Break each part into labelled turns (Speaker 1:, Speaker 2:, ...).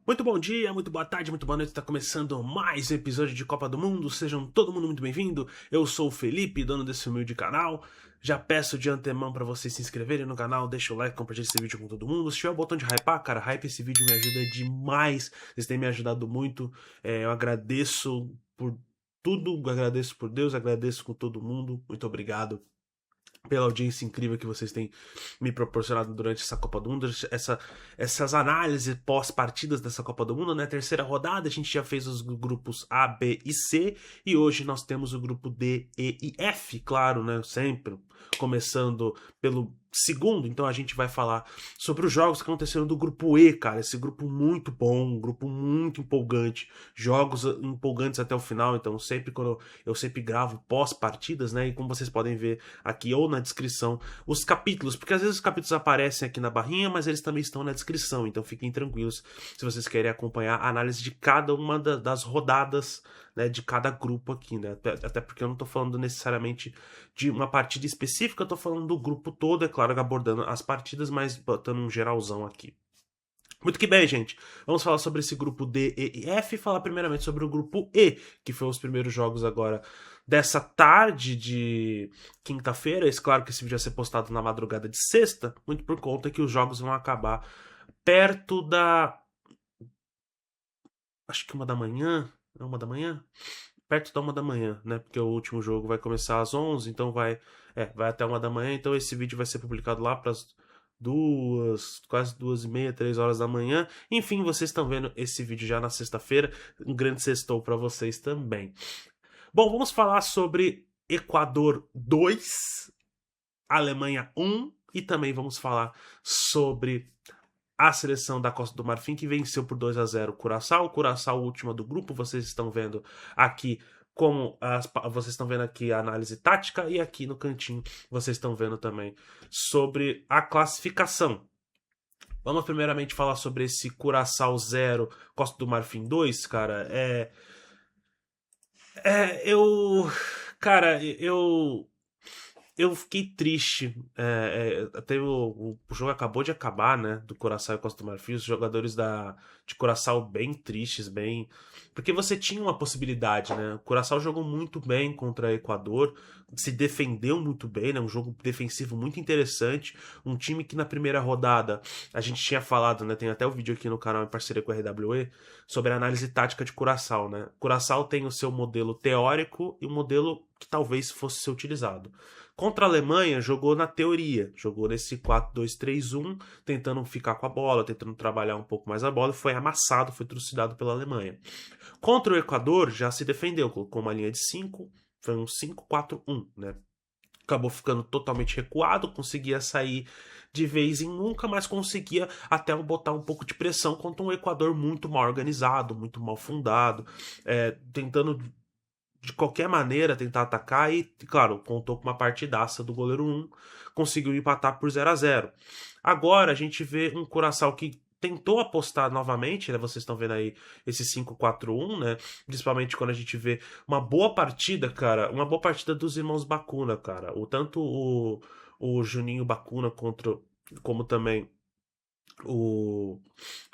Speaker 1: Muito bom dia, muito boa tarde, muito boa noite. Está começando mais um episódio de Copa do Mundo. Sejam todo mundo muito bem-vindo. Eu sou o Felipe, dono desse humilde canal. Já peço de antemão para vocês se inscreverem no canal, deixa o like, compartilha esse vídeo com todo mundo. Se tiver o botão de hypar, cara, hype esse vídeo me ajuda demais. Vocês têm me ajudado muito. Eu agradeço por tudo, agradeço por Deus, agradeço com todo mundo. Muito obrigado pela audiência incrível que vocês têm me proporcionado durante essa Copa do Mundo, essas análises pós-partidas dessa Copa do Mundo, né? Terceira rodada, a gente já fez os grupos A, B e C, e hoje nós temos o grupo D, E e F, claro, né? Sempre começando pelo segundo, então a gente vai falar sobre os jogos que aconteceram do grupo E, cara. Esse grupo muito bom, um grupo muito empolgante, jogos empolgantes até o final, então sempre quando eu sempre gravo pós-partidas, né? E como vocês podem ver aqui ou na descrição os capítulos, porque às vezes os capítulos aparecem aqui na barrinha, mas eles também estão na descrição, então fiquem tranquilos se vocês querem acompanhar a análise de cada uma das rodadas, né, de cada grupo aqui, né? Até porque eu não tô falando necessariamente de uma partida específica, eu tô falando do grupo todo, é claro, abordando as partidas, mas botando um geralzão aqui. Muito que bem, gente. Vamos falar sobre esse grupo D, E e F e falar primeiramente sobre o grupo E, que foi os primeiros jogos agora dessa tarde de quinta-feira. É claro que esse vídeo vai ser postado na madrugada de sexta, muito por conta que os jogos vão acabar perto da... acho que 1 da manhã. É 1 da manhã? Perto da 1 da manhã, né? Porque o último jogo vai começar às 11, então vai até 1 da manhã. Então esse vídeo vai ser publicado lá para as quase 2h30, 3 horas da manhã. Enfim, vocês estão vendo esse vídeo já na sexta-feira. Um grande sextou para vocês também. Bom, vamos falar sobre Equador 2, Alemanha 1 e também vamos falar sobre a seleção da Costa do Marfim, que venceu por 2-0 o Curaçao. O Curaçao, última do grupo, vocês estão vendo aqui vocês estão vendo aqui a análise tática e aqui no cantinho vocês estão vendo também sobre a classificação. Vamos primeiramente falar sobre esse Curaçao 0, Costa do Marfim 2, cara. Eu... Cara, eu fiquei triste. Até o jogo acabou de acabar, né? Do Curaçao e Costa do Marfim. Os jogadores de Curaçao bem tristes, bem. Porque você tinha uma possibilidade, né? O Curaçao jogou muito bem contra o Equador, se defendeu muito bem, né? Um jogo defensivo muito interessante. Um time que na primeira rodada a gente tinha falado, né? Tem até o vídeo aqui no canal em parceria com a RWE sobre a análise tática de Curaçao, né? Curaçao tem o seu modelo teórico e o modelo que talvez fosse ser utilizado. Contra a Alemanha, jogou na teoria, jogou nesse 4-2-3-1, tentando ficar com a bola, tentando trabalhar um pouco mais a bola, e foi amassado, foi trucidado pela Alemanha. Contra o Equador, já se defendeu, colocou uma linha de 5, foi um 5-4-1, né? Acabou ficando totalmente recuado, conseguia sair de vez em nunca, mas conseguia até botar um pouco de pressão contra um Equador muito mal organizado, muito mal fundado, tentando de qualquer maneira tentar atacar e, claro, contou com uma partidaça do goleiro 1, conseguiu empatar por 0-0. Agora a gente vê um Curaçao que tentou apostar novamente, né? Vocês estão vendo aí esse 5-4-1, né? Principalmente quando a gente vê uma boa partida, cara, uma boa partida dos irmãos Bacuna, cara. Tanto o Juninho Bacuna como também o...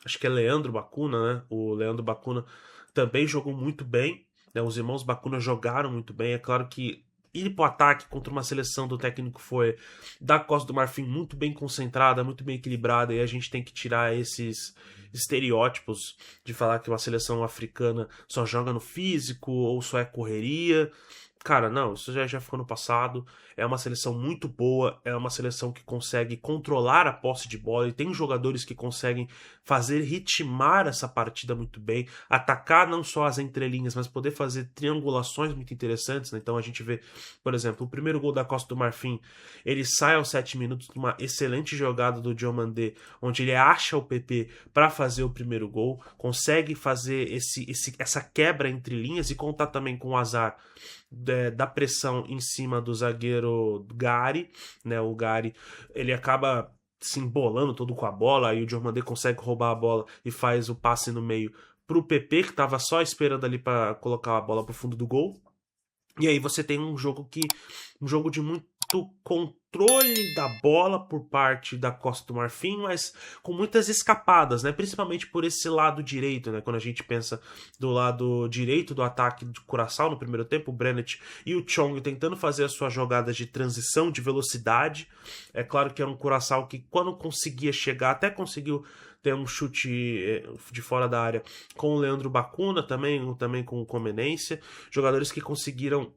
Speaker 1: acho que é Leandro Bacuna, né? O Leandro Bacuna também jogou muito bem, né? Os irmãos Bacuna jogaram muito bem. É claro que ir pro ataque contra uma seleção do técnico foi da Costa do Marfim muito bem concentrada, muito bem equilibrada, e a gente tem que tirar esses estereótipos de falar que uma seleção africana só joga no físico ou só é correria. Cara, não, isso já ficou no passado. É uma seleção muito boa, é uma seleção que consegue controlar a posse de bola e tem jogadores que conseguem fazer ritmar essa partida muito bem, atacar não só as entrelinhas, mas poder fazer triangulações muito interessantes, né? Então a gente vê, por exemplo, o primeiro gol da Costa do Marfim, ele sai aos 7 minutos de uma excelente jogada do Diomandé, onde ele acha o PP para fazer o primeiro gol, consegue fazer essa quebra entre linhas e contar também com o azar da pressão em cima do zagueiro Gary, né? O Gary, ele acaba se embolando todo com a bola, aí o Diomandé consegue roubar a bola e faz o passe no meio pro PP, que tava só esperando ali para colocar a bola pro fundo do gol. E aí você tem um jogo de muito controle da bola por parte da Costa do Marfim, mas com muitas escapadas, né? Principalmente por esse lado direito, né? Quando a gente pensa do lado direito do ataque de Curaçao no primeiro tempo, o Brennet e o Chong tentando fazer as suas jogadas de transição, de velocidade. É claro que era um Curaçao que, quando conseguia chegar, até conseguiu ter um chute de fora da área com o Leandro Bacuna, também com o Comenência. Jogadores que conseguiram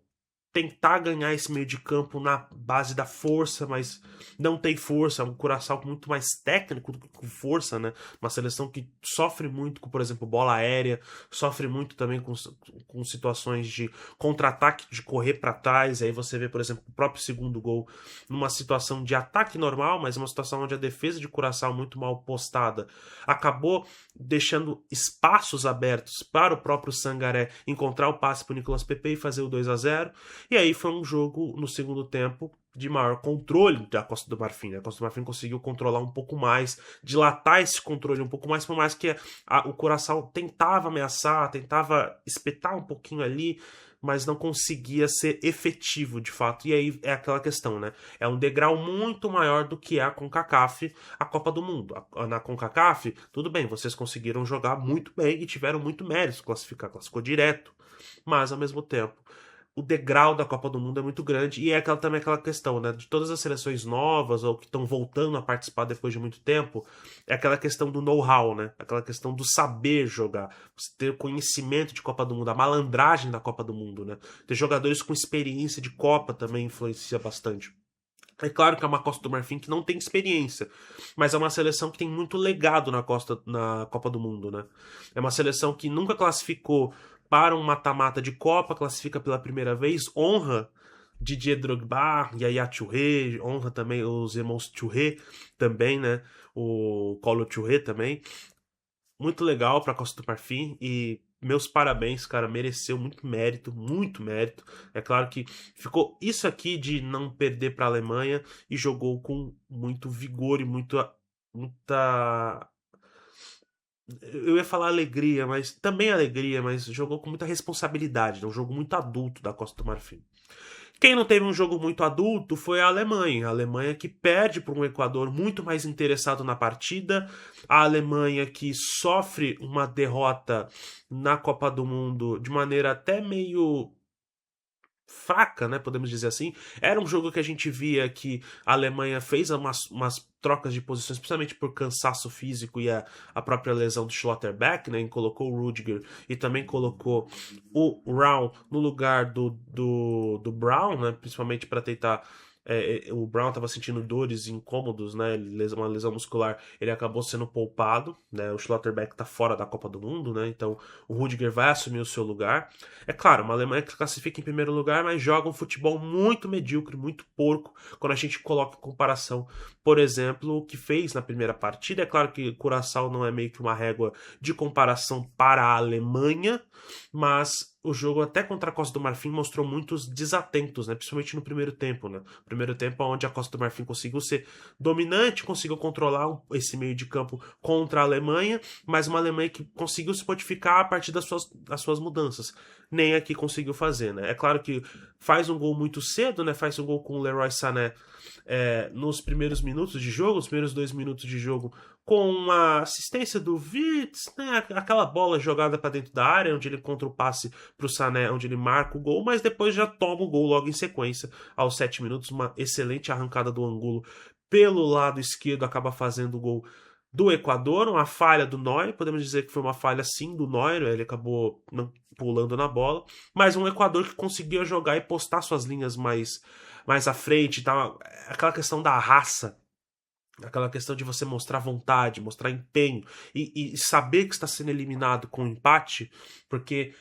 Speaker 1: tentar ganhar esse meio de campo na base da força, mas não tem força. É um Curaçao muito mais técnico do que com força, né? Uma seleção que sofre muito com, por exemplo, bola aérea, sofre muito também com situações de contra-ataque, de correr para trás. Aí você vê, por exemplo, o próprio segundo gol numa situação de ataque normal, mas uma situação onde a defesa de Curaçao, muito mal postada, acabou deixando espaços abertos para o próprio Sangaré encontrar o passe para o Nicolas Pepe e fazer o 2-0. E aí foi um jogo, no segundo tempo, de maior controle da Costa do Marfim. A Costa do Marfim conseguiu controlar um pouco mais, dilatar esse controle um pouco mais, por mais que o Curaçao tentava ameaçar, tentava espetar um pouquinho ali, mas não conseguia ser efetivo, de fato. E aí é aquela questão, né? É um degrau muito maior do que é a CONCACAF, a Copa do Mundo. Na CONCACAF, tudo bem, vocês conseguiram jogar muito bem e tiveram muito mérito classificou direto. Mas, ao mesmo tempo, o degrau da Copa do Mundo é muito grande. E é também aquela questão, né? De todas as seleções novas ou que estão voltando a participar depois de muito tempo, é aquela questão do know-how, né? Aquela questão do saber jogar. Você ter conhecimento de Copa do Mundo, a malandragem da Copa do Mundo, né? Ter jogadores com experiência de Copa também influencia bastante. É claro que é uma Costa do Marfim que não tem experiência, mas é uma seleção que tem muito legado na Copa do Mundo, né? É uma seleção que nunca classificou para um mata-mata de Copa, classifica pela primeira vez, honra Didier Drogba, Yaya Touré, honra também os irmãos Touré também, né? O Kolo Touré também. Muito legal para a Costa do Marfim e meus parabéns, cara, mereceu muito mérito, muito mérito. É claro que ficou isso aqui de não perder para a Alemanha e jogou com muito vigor e muita eu ia falar alegria, mas também alegria, mas jogou com muita responsabilidade, né? Um jogo muito adulto da Costa do Marfim. Quem não teve um jogo muito adulto foi a Alemanha. A Alemanha que perde para um Equador muito mais interessado na partida. A Alemanha que sofre uma derrota na Copa do Mundo de maneira até meio fraca, né? Podemos dizer assim. Era um jogo que a gente via que a Alemanha fez umas trocas de posições, principalmente por cansaço físico e a própria lesão do Schlotterbeck, né? E colocou o Rudiger e também colocou o Brown no lugar do Brown, né? Principalmente para tentar. O Brown estava sentindo dores e incômodos, né? Uma lesão muscular, ele acabou sendo poupado, né? O Schlotterbeck está fora da Copa do Mundo, né? Então o Rudiger vai assumir o seu lugar. É claro, uma Alemanha que classifica em primeiro lugar, mas joga um futebol muito medíocre, muito porco, quando a gente coloca em comparação, por exemplo, o que fez na primeira partida. É claro que Curaçao não é meio que uma régua de comparação para a Alemanha, mas o jogo até contra a Costa do Marfim mostrou muitos desatentos, né? Principalmente no primeiro tempo, né? Primeiro tempo onde a Costa do Marfim conseguiu ser dominante, conseguiu controlar esse meio de campo contra a Alemanha, mas uma Alemanha que conseguiu se modificar a partir das suas mudanças. Nem aqui conseguiu fazer, né? É claro que faz um gol muito cedo, né? Faz um gol com o Leroy Sané nos primeiros minutos de jogo, os primeiros 2 minutos de jogo, com uma assistência do Wirtz, né? Aquela bola jogada para dentro da área, onde ele encontra o passe para o Sané, onde ele marca o gol, mas depois já toma o gol logo em sequência, aos 7 minutos, uma excelente arrancada do Angulo pelo lado esquerdo, acaba fazendo o gol do Equador, uma falha do Neuer, podemos dizer que foi uma falha sim do Neuer, ele acabou não pulando na bola, mas um Equador que conseguia jogar e postar suas linhas mais à frente, tá? Aquela questão da raça, aquela questão de você mostrar vontade, mostrar empenho e saber que está sendo eliminado com um empate, porque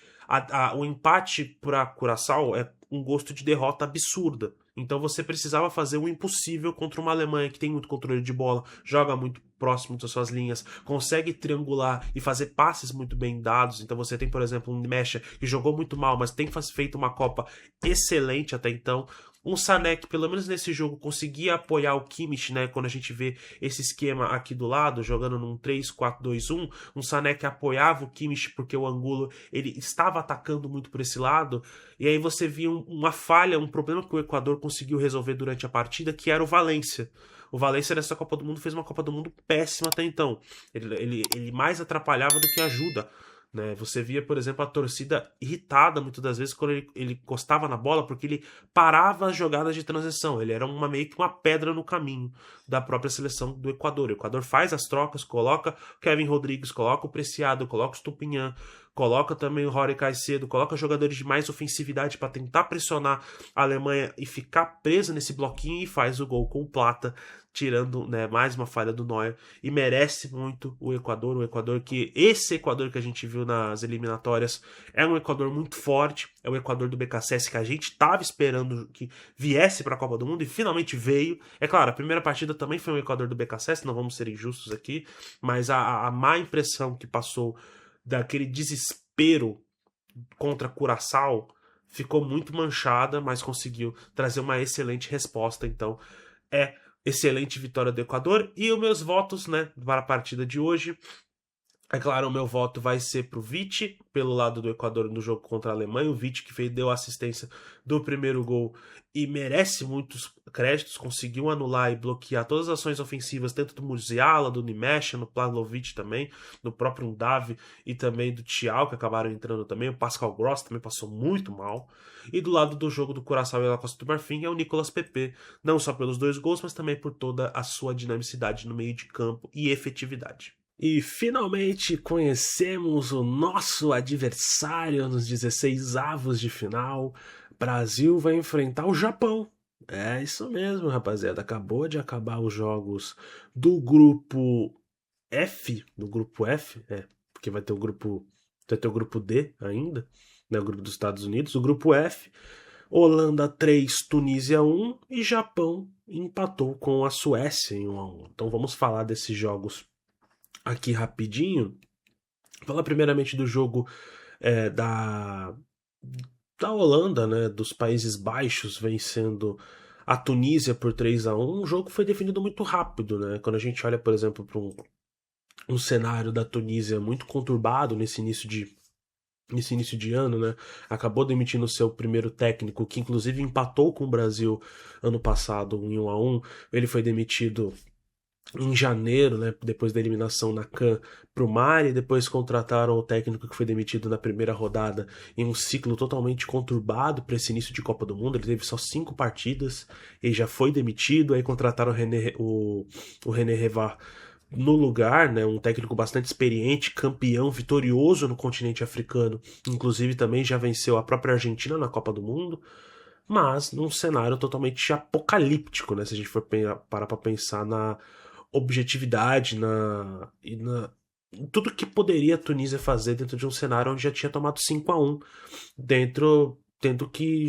Speaker 1: o empate para Curaçao é um gosto de derrota absurda. Então você precisava fazer o impossível contra uma Alemanha que tem muito controle de bola, joga muito próximo das suas linhas, consegue triangular e fazer passes muito bem dados. Então você tem, por exemplo, um Mecha que jogou muito mal, mas tem feito uma Copa excelente até então. Um Sané que, pelo menos nesse jogo, conseguia apoiar o Kimmich, né? Quando a gente vê esse esquema aqui do lado, jogando num 3-4-2-1, um Sané que apoiava o Kimmich porque o Angulo ele estava atacando muito por esse lado, e aí você via uma falha, um problema que o Equador conseguiu resolver durante a partida, que era o Valência. O Valência nessa Copa do Mundo fez uma Copa do Mundo péssima até então. Ele mais atrapalhava do que ajuda. Né? Você via, por exemplo, a torcida irritada muitas das vezes quando ele encostava na bola, porque ele parava as jogadas de transição. Ele era meio que uma pedra no caminho da própria seleção do Equador. O Equador faz as trocas, coloca o Kevin Rodrigues, coloca o Preciado, coloca o Stupinhan, coloca também o Rory Caicedo, coloca jogadores de mais ofensividade para tentar pressionar a Alemanha e ficar preso nesse bloquinho, e faz o gol com o Plata, tirando, né, mais uma falha do Neuer, e merece muito o Equador que esse Equador que a gente viu nas eliminatórias é um Equador muito forte, é o Equador do BKSS que a gente estava esperando que viesse para a Copa do Mundo e finalmente veio. É claro, a primeira partida também foi um Equador do BKSS, não vamos ser injustos aqui, mas a má impressão que passou daquele desespero contra Curaçao ficou muito manchada, mas conseguiu trazer uma excelente resposta. Então, excelente vitória do Equador. E os meus votos, né, para a partida de hoje. É claro, o meu voto vai ser pro Vitti, pelo lado do Equador no jogo contra a Alemanha. O Vitti que deu assistência do primeiro gol e merece muitos créditos, conseguiu anular e bloquear todas as ações ofensivas, tanto do Musiala, do Nimesha, no Pavlovic também, do próprio Undav e também do Thiago, que acabaram entrando também. O Pascal Gross também passou muito mal. E do lado do jogo do Curaçao e da Costa do Marfim é o Nicolas Pepe, não só pelos 2 gols, mas também por toda a sua dinamicidade no meio de campo e efetividade. E finalmente conhecemos o nosso adversário nos 16avos de final. Brasil vai enfrentar o Japão. É isso mesmo, rapaziada. Acabou de acabar os jogos do grupo F, porque vai ter o grupo D ainda, né, o grupo dos Estados Unidos, o grupo F, Holanda 3, Tunísia 1 e Japão empatou com a Suécia em 1-1. Então vamos falar desses jogos aqui rapidinho. Falar primeiramente do jogo da Holanda, né, dos Países Baixos vencendo a Tunísia por 3-1. O jogo foi definido muito rápido, né? Quando a gente olha, por exemplo, para um cenário da Tunísia muito conturbado nesse início de ano, né? Acabou demitindo o seu primeiro técnico, que inclusive empatou com o Brasil ano passado em 1-1. Ele foi demitido em janeiro, né, depois da eliminação na CAN para o Mali, depois contrataram o técnico que foi demitido na primeira rodada em um ciclo totalmente conturbado para esse início de Copa do Mundo. Ele teve só 5 partidas e já foi demitido. Aí contrataram o René Revard no lugar, né, um técnico bastante experiente, campeão, vitorioso no continente africano, inclusive também já venceu a própria Argentina na Copa do Mundo, mas num cenário totalmente apocalíptico, né, se a gente for parar para pensar na objetividade em tudo que poderia a Tunísia fazer dentro de um cenário onde já tinha tomado 5-1, tendo que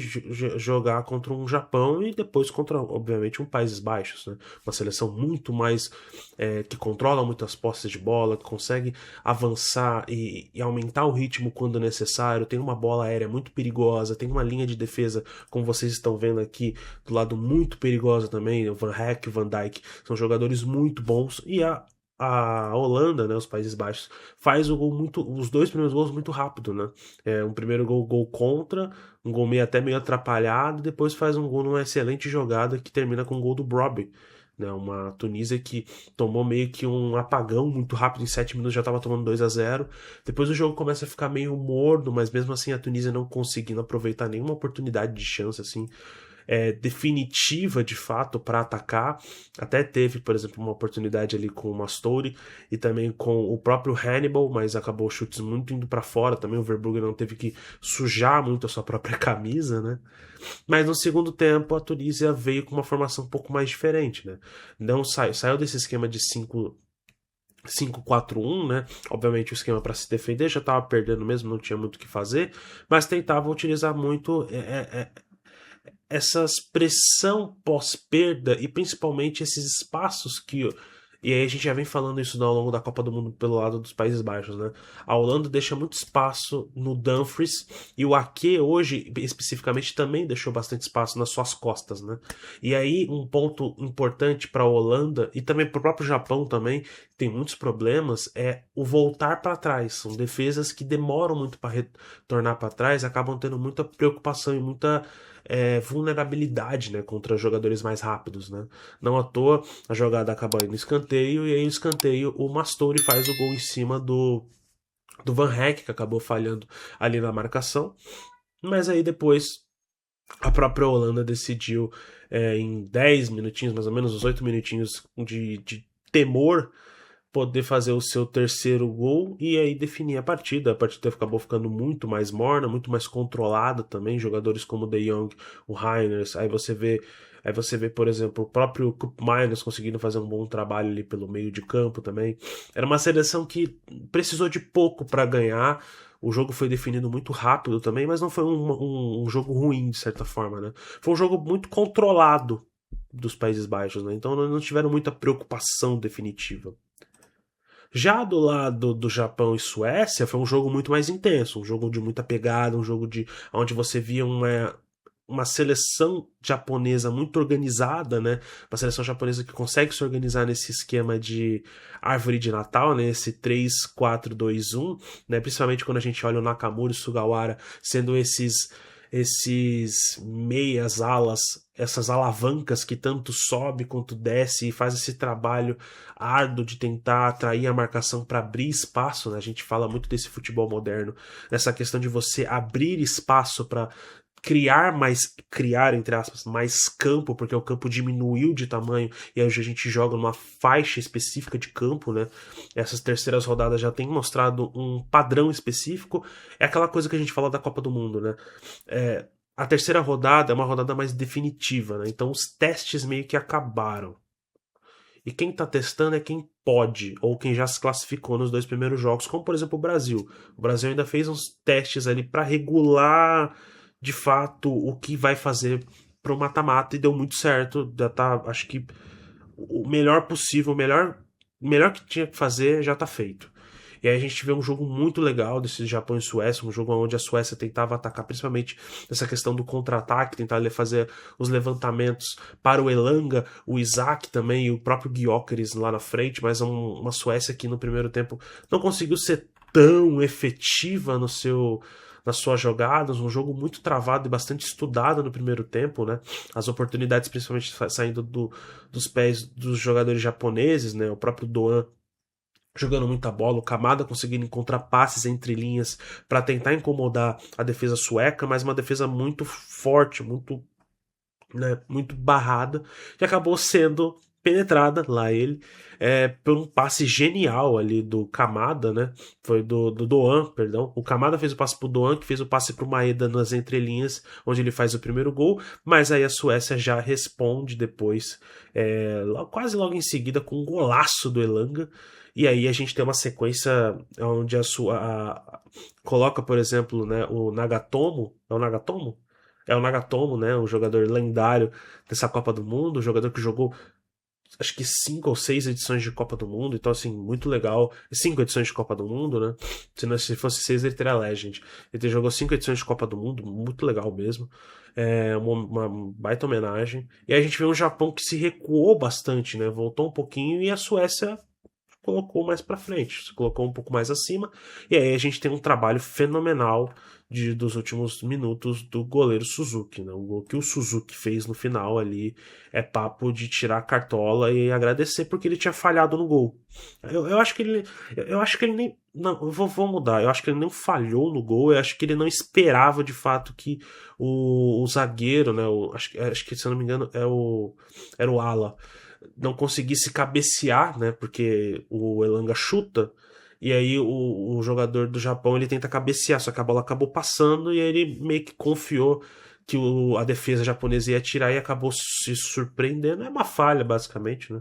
Speaker 1: jogar contra um Japão e depois contra, obviamente, um Países Baixos, né? Uma seleção muito mais que controla muitas posses de bola, que consegue avançar e aumentar o ritmo quando necessário, tem uma bola aérea muito perigosa, tem uma linha de defesa, como vocês estão vendo aqui, do lado muito perigosa também, o Van Hecke, o Van Dijk, são jogadores muito bons, e a Holanda, né, os Países Baixos, faz os 2 primeiros gols muito rápido, né? Um primeiro gol contra, um gol até meio atrapalhado, e depois faz um gol numa excelente jogada que termina com um gol do Brobbey, né? Uma Tunísia que tomou meio que um apagão muito rápido, em 7 minutos já estava tomando 2-0. Depois o jogo começa a ficar meio morno, mas mesmo assim a Tunísia não conseguindo aproveitar nenhuma oportunidade de chance, assim, definitiva de fato para atacar. Até teve, por exemplo, uma oportunidade ali com o Mastori e também com o próprio Hannibal, mas acabou chutes muito indo para fora. Também o Verbrugge não teve que sujar muito a sua própria camisa, né? Mas no segundo tempo a Tunísia veio com uma formação um pouco mais diferente, né? Não saiu desse esquema de 5-4-1, né? Obviamente o esquema para se defender já estava perdendo mesmo, não tinha muito o que fazer, mas tentava utilizar muito essa pressão pós-perda e principalmente esses espaços que E aí a gente já vem falando isso ao longo da Copa do Mundo pelo lado dos Países Baixos, né? A Holanda deixa muito espaço no Dumfries e o Ake hoje, especificamente, também deixou bastante espaço nas suas costas, né? E aí um ponto importante para a Holanda e também para o próprio Japão também, tem muitos problemas, é o voltar para trás. São defesas que demoram muito para retornar para trás, acabam tendo muita preocupação e muita vulnerabilidade, né, contra jogadores mais rápidos, né? Não à toa a jogada acaba aí no escanteio e aí no escanteio o Mastori faz o gol em cima do Van Heck, que acabou falhando ali na marcação, mas aí depois a própria Holanda decidiu em 10 minutinhos, mais ou menos, uns 8 minutinhos de temor, poder fazer o seu terceiro gol e aí definir a partida. A partida acabou ficando muito mais morna, muito mais controlada também. Jogadores como o De Jong, o Reiners, aí você vê, por exemplo, o próprio Koop Miners conseguindo fazer um bom trabalho ali pelo meio de campo também. Era uma seleção que precisou de pouco para ganhar. O jogo foi definido muito rápido também, mas não foi um jogo ruim, de certa forma, né? Foi um jogo muito controlado dos Países Baixos, né? Então não tiveram muita preocupação definitiva. Já do lado do Japão e Suécia, foi um jogo muito mais intenso, um jogo de muita pegada, um jogo de onde você via uma seleção japonesa muito organizada, né? Uma seleção japonesa que consegue se organizar nesse esquema de árvore de Natal, né? Esse 3-4-2-1, né? Principalmente quando a gente olha o Nakamura e o Sugawara sendo esses meias alas, essas alavancas que tanto sobe quanto desce e faz esse trabalho árduo de tentar atrair a marcação para abrir espaço, né? A gente fala muito desse futebol moderno, dessa questão de você abrir espaço para criar, entre aspas, mais campo, porque o campo diminuiu de tamanho e hoje a gente joga numa faixa específica de campo, né? Essas terceiras rodadas já têm mostrado um padrão específico. É aquela coisa que a gente fala da Copa do Mundo, né? A terceira rodada é uma rodada mais definitiva, né? Então os testes meio que acabaram. E quem tá testando é quem pode, ou quem já se classificou nos dois primeiros jogos, como por exemplo o Brasil. O Brasil ainda fez uns testes ali para regular de fato o que vai fazer pro mata-mata e deu muito certo. Já tá, acho que o melhor possível, o melhor que tinha que fazer já tá feito. E aí a gente vê um jogo muito legal desse Japão e Suécia, um jogo onde a Suécia tentava atacar principalmente nessa questão do contra-ataque, tentar fazer os levantamentos para o Elanga, o Isaac também e o próprio Gyökeres lá na frente, mas uma Suécia que no primeiro tempo não conseguiu ser tão efetiva nas suas jogadas, um jogo muito travado e bastante estudado no primeiro tempo, né? As oportunidades principalmente saindo dos pés dos jogadores japoneses, né? O próprio Doan jogando muita bola, o Kamada conseguindo encontrar passes entre linhas para tentar incomodar a defesa sueca, mas uma defesa muito forte, muito, né, muito barrada, que acabou sendo penetrada, lá ele, por um passe genial ali do Kamada, né? Foi do Doan, perdão. O Kamada fez o passe pro Doan, que fez o passe pro Maeda nas entrelinhas, onde ele faz o primeiro gol, mas aí a Suécia já responde depois, quase logo em seguida, com um golaço do Elanga. E aí a gente tem uma sequência onde coloca, por exemplo, né, o Nagatomo. É o Nagatomo? É o Nagatomo, né? Um jogador lendário dessa Copa do Mundo, um jogador que jogou acho que 5 ou 6 edições de Copa do Mundo, então assim, muito legal. 5 edições de Copa do Mundo, né? Se fosse 6, ele teria Legend. Ele jogou 5 edições de Copa do Mundo, muito legal mesmo. É uma baita homenagem. E aí a gente vê um Japão que se recuou bastante, né? Voltou um pouquinho e a Suécia colocou mais para frente, se colocou um pouco mais acima, e aí a gente tem um trabalho fenomenal dos últimos minutos do goleiro Suzuki, né? O gol que o Suzuki fez no final ali é papo de tirar a cartola e agradecer porque ele tinha falhado no gol. Eu acho que ele nem, não, eu vou mudar. Eu acho que ele não falhou no gol. Eu acho que ele não esperava de fato que o zagueiro, né? Acho que se eu não me engano era o ala, não conseguisse cabecear, né? Porque o Elanga chuta e aí o jogador do Japão ele tenta cabecear, só que a bola acabou passando e aí ele meio que confiou que a defesa japonesa ia tirar e acabou se surpreendendo. É uma falha, basicamente, né?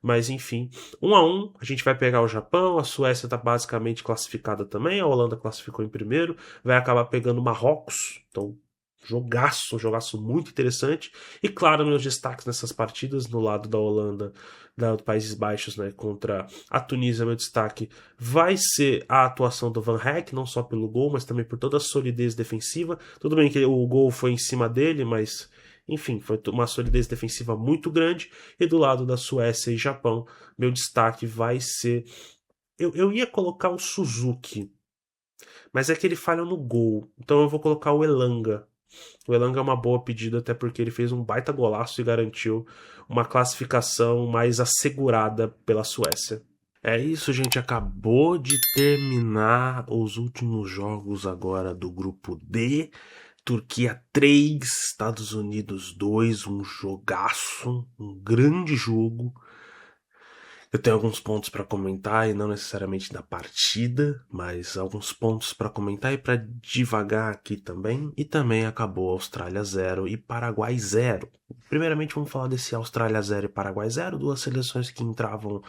Speaker 1: Mas enfim, 1-1, a gente vai pegar o Japão, a Suécia está basicamente classificada também, a Holanda classificou em primeiro, vai acabar pegando o Marrocos, então Jogaço, um jogaço muito interessante. E claro, meus destaques nessas partidas, no lado da Holanda, dos Países Baixos, né, contra a Tunísia, meu destaque vai ser a atuação do Van Dijk, não só pelo gol, mas também por toda a solidez defensiva. Tudo bem que o gol foi em cima dele, mas enfim, foi uma solidez defensiva muito grande. E do lado da Suécia e Japão, meu destaque vai ser. Eu ia colocar o Suzuki, mas é que ele falha no gol. Então eu vou colocar o Elanga. O Elanga é uma boa pedida, até porque ele fez um baita golaço e garantiu uma classificação mais assegurada pela Suécia. É isso, gente. Acabou de terminar os últimos jogos agora do grupo D. Turquia 3, Estados Unidos 2, um jogaço, um grande jogo. Eu tenho alguns pontos para comentar e não necessariamente da partida, mas alguns pontos para comentar e para divagar aqui também. E também acabou Austrália 0 e Paraguai 0. Primeiramente vamos falar desse Austrália 0 e Paraguai 0, duas seleções que entravam,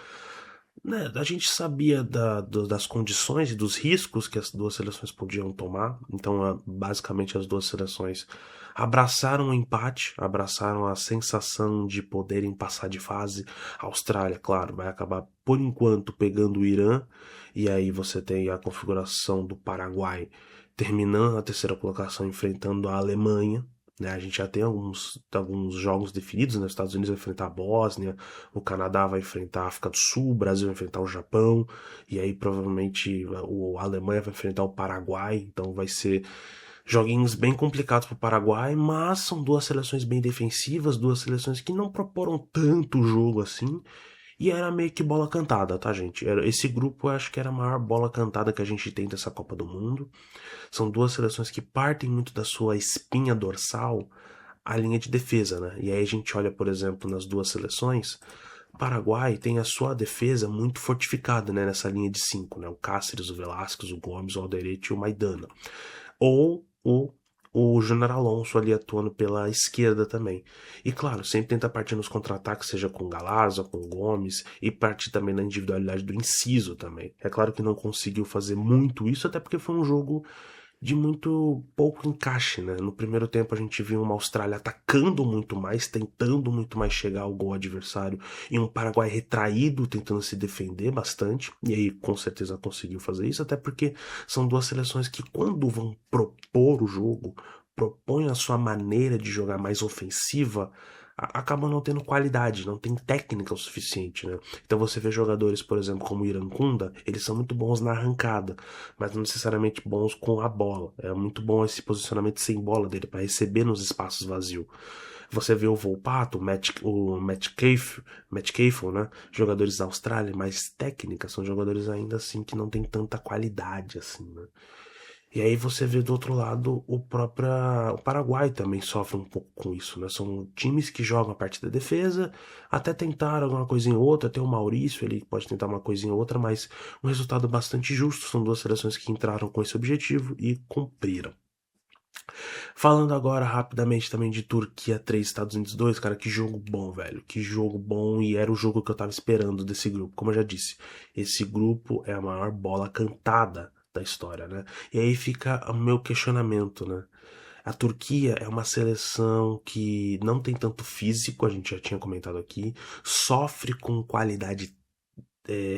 Speaker 1: né, a gente sabia das condições e dos riscos que as duas seleções podiam tomar. Então, basicamente, as duas seleções abraçaram o empate, abraçaram a sensação de poderem passar de fase. A Austrália, claro, vai acabar, por enquanto, pegando o Irã. E aí você tem a configuração do Paraguai terminando a terceira colocação, enfrentando a Alemanha. Né, a gente já tem alguns jogos definidos, né? Os Estados Unidos vai enfrentar a Bósnia, o Canadá vai enfrentar a África do Sul, o Brasil vai enfrentar o Japão, e aí provavelmente a Alemanha vai enfrentar o Paraguai, então vai ser joguinhos bem complicados para o Paraguai, mas são duas seleções bem defensivas, duas seleções que não proporam tanto jogo assim, e era meio que bola cantada, tá, gente? Esse grupo eu acho que era a maior bola cantada que a gente tem dessa Copa do Mundo. São duas seleções que partem muito da sua espinha dorsal, a linha de defesa, né? E aí a gente olha, por exemplo, nas duas seleções, o Paraguai tem a sua defesa muito fortificada, né, nessa linha de cinco, né? O Cáceres, o Velasquez, o Gomes, o Alderete e o Maidana. Ou o Júnior Alonso ali atuando pela esquerda também. E claro, sempre tenta partir nos contra-ataques, seja com o Galarza, com o Gomes, e partir também na individualidade do Enciso também. É claro que não conseguiu fazer muito isso, até porque foi um jogo de muito pouco encaixe, né? No primeiro tempo a gente viu uma Austrália atacando muito mais, tentando muito mais chegar ao gol adversário, e um Paraguai retraído, tentando se defender bastante, e aí com certeza conseguiu fazer isso, até porque são duas seleções que quando vão propor o jogo, propõem a sua maneira de jogar mais ofensiva, acabam não tendo qualidade, não tem técnica o suficiente, né? Então você vê jogadores, por exemplo, como o Irankunda, eles são muito bons na arrancada, mas não necessariamente bons com a bola. É muito bom esse posicionamento sem bola dele para receber nos espaços vazios. Você vê o Volpato, Matt Cahill, né? Jogadores da Austrália, mais técnica, são jogadores ainda assim que não tem tanta qualidade assim, né? E aí você vê do outro lado o Paraguai também sofre um pouco com isso, né? São times que jogam a parte da defesa, até tentar alguma coisinha ou outra, tem o Maurício, ele pode tentar uma coisinha ou outra, mas um resultado bastante justo. São duas seleções que entraram com esse objetivo e cumpriram. Falando agora rapidamente também de Turquia 3, Estados Unidos 2, cara, que jogo bom, velho. Que jogo bom, e era o jogo que eu tava esperando desse grupo. Como eu já disse, esse grupo é a maior bola cantada da história, né? E aí fica o meu questionamento, né? A Turquia é uma seleção que não tem tanto físico, a gente já tinha comentado aqui, sofre com qualidade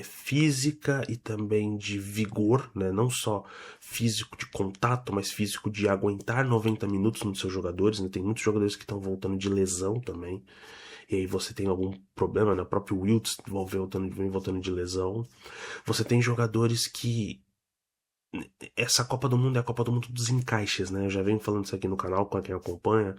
Speaker 1: física e também de vigor, né? Não só físico de contato, mas físico de aguentar 90 minutos nos seus jogadores, né? Tem muitos jogadores que estão voltando de lesão também. E aí você tem algum problema, né? O próprio Wiltz vem voltando de lesão. Você tem jogadores que essa Copa do Mundo é a Copa do Mundo dos encaixes, né? Eu já venho falando isso aqui no canal com quem acompanha.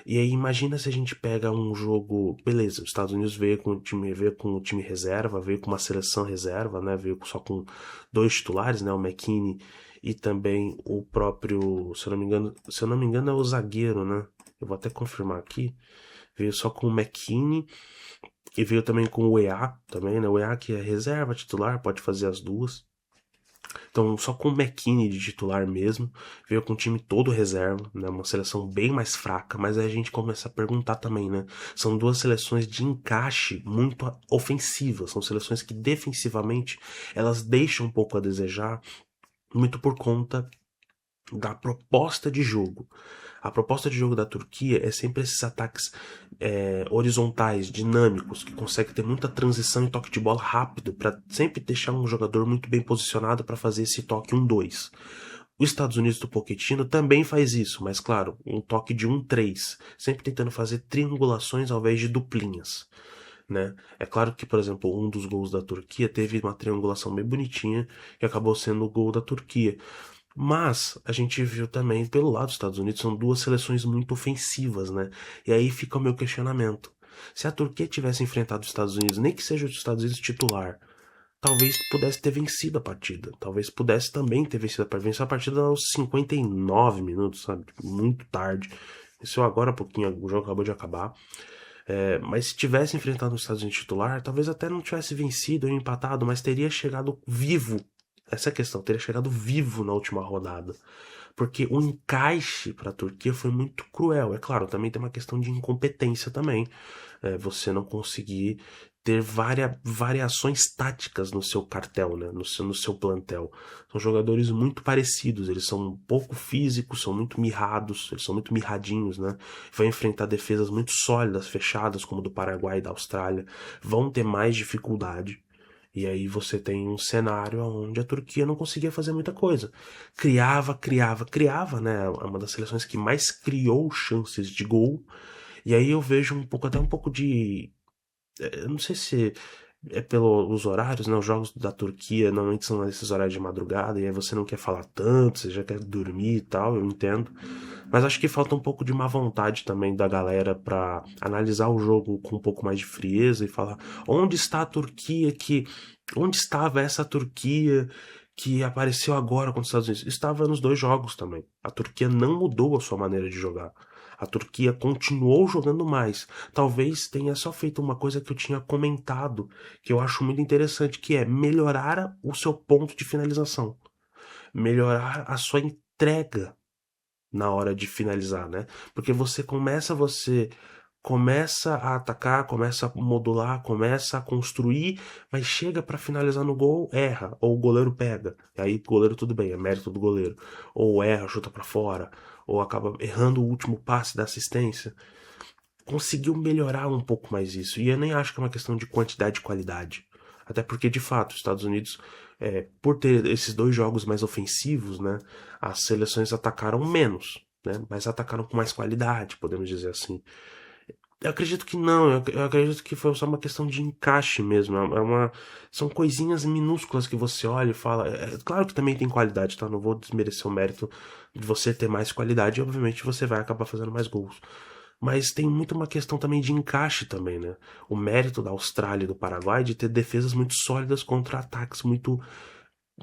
Speaker 1: E aí imagina se a gente pega um jogo, beleza, os Estados Unidos veio com o time reserva, veio com uma seleção reserva, né? Veio só com dois titulares, né? O McKinney e também o próprio, se eu não me engano é o zagueiro, né? Eu vou até confirmar aqui. Veio só com o McKinney e veio também com o EA também, né? O EA que é reserva, titular, pode fazer as duas. Então, só com o McKinney de titular mesmo, veio com o time todo reserva, né? Uma seleção bem mais fraca, mas aí a gente começa a perguntar também, né? São duas seleções de encaixe muito ofensivas, são seleções que defensivamente elas deixam um pouco a desejar, muito por conta da proposta de jogo. A proposta de jogo da Turquia é sempre esses ataques horizontais, dinâmicos, que conseguem ter muita transição e toque de bola rápido, para sempre deixar um jogador muito bem posicionado para fazer esse toque 1-2. Os Estados Unidos do Pochettino também faz isso, mas claro, um toque de 1-3, sempre tentando fazer triangulações ao invés de duplinhas. Né? É claro que, por exemplo, um dos gols da Turquia teve uma triangulação bem bonitinha, que acabou sendo o gol da Turquia. Mas a gente viu também pelo lado dos Estados Unidos, são duas seleções muito ofensivas, né? E aí fica o meu questionamento. Se a Turquia tivesse enfrentado os Estados Unidos, nem que seja os Estados Unidos titular, talvez pudesse ter vencido a partida. Talvez pudesse também ter vencido a partida. Venceu a partida aos 59 minutos, sabe? Muito tarde. Venceu agora há pouquinho, o jogo acabou de acabar. Mas se tivesse enfrentado os Estados Unidos titular, talvez até não tivesse vencido ou empatado, mas teria chegado vivo. Essa é a questão, teria chegado vivo na última rodada. Porque o encaixe para a Turquia foi muito cruel. É claro, também tem uma questão de incompetência também. Você não conseguir ter variações táticas no seu cartel, né? no seu plantel. São jogadores muito parecidos, eles são pouco físicos, são muito mirrados, eles são muito mirradinhos, né? Vão enfrentar defesas muito sólidas, fechadas, como do Paraguai e da Austrália. Vão ter mais dificuldade. E aí você tem um cenário onde a Turquia não conseguia fazer muita coisa. Criava, né? É uma das seleções que mais criou chances de gol. E aí eu vejo até um pouco de. Eu não sei se é pelos horários, né? Os jogos da Turquia normalmente são nesses horários de madrugada, e aí você não quer falar tanto, você já quer dormir e tal, eu entendo. Mas acho que falta um pouco de má vontade também da galera para analisar o jogo com um pouco mais de frieza e falar onde está a Turquia que. Onde estava essa Turquia que apareceu agora contra os Estados Unidos? Estava nos dois jogos também. A Turquia não mudou a sua maneira de jogar. A Turquia continuou jogando mais. Talvez tenha só feito uma coisa que eu tinha comentado, que eu acho muito interessante, que é melhorar o seu ponto de finalização. Melhorar a sua entrega na hora de finalizar, né? Porque você começa a atacar, começa a modular, começa a construir, mas chega para finalizar no gol, erra, ou o goleiro pega. E aí o goleiro tudo bem, é mérito do goleiro. Ou erra, chuta para fora, ou acaba errando o último passe da assistência. Conseguiu melhorar um pouco mais isso. E eu nem acho que é uma questão de quantidade e qualidade. Até porque, de fato, os Estados Unidos, por ter esses dois jogos mais ofensivos, né, as seleções atacaram menos, né, mas atacaram com mais qualidade, podemos dizer assim. Eu acredito que não, eu acredito que foi só uma questão de encaixe mesmo. São coisinhas minúsculas que você olha e fala. Claro que também tem qualidade, tá? Não vou desmerecer o mérito de você ter mais qualidade e, obviamente, você vai acabar fazendo mais gols. Mas tem muito uma questão também de encaixe também, né? O mérito da Austrália e do Paraguai de ter defesas muito sólidas contra ataques muito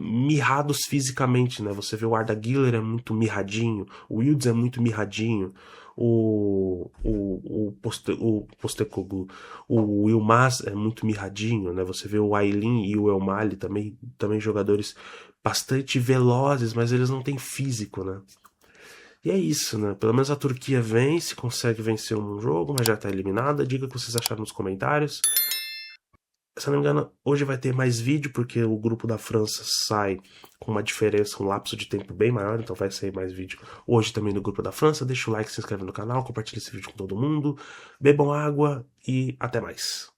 Speaker 1: mirrados fisicamente, né? Você vê o Arda Güler é muito mirradinho, o Wilds é muito mirradinho, o Postecoglou, o Yilmaz é muito mirradinho, né? Você vê o Aylin e o Elmali também jogadores bastante velozes, mas eles não têm físico, né? E é isso, né? Pelo menos a Turquia vence, consegue vencer um jogo, mas já tá eliminada. Diga o que vocês acharam nos comentários. Se eu não me engano, hoje vai ter mais vídeo, porque o grupo da França sai com uma diferença, um lapso de tempo bem maior, então vai sair mais vídeo hoje também no grupo da França. Deixa o like, se inscreve no canal, compartilha esse vídeo com todo mundo. Bebam água e até mais.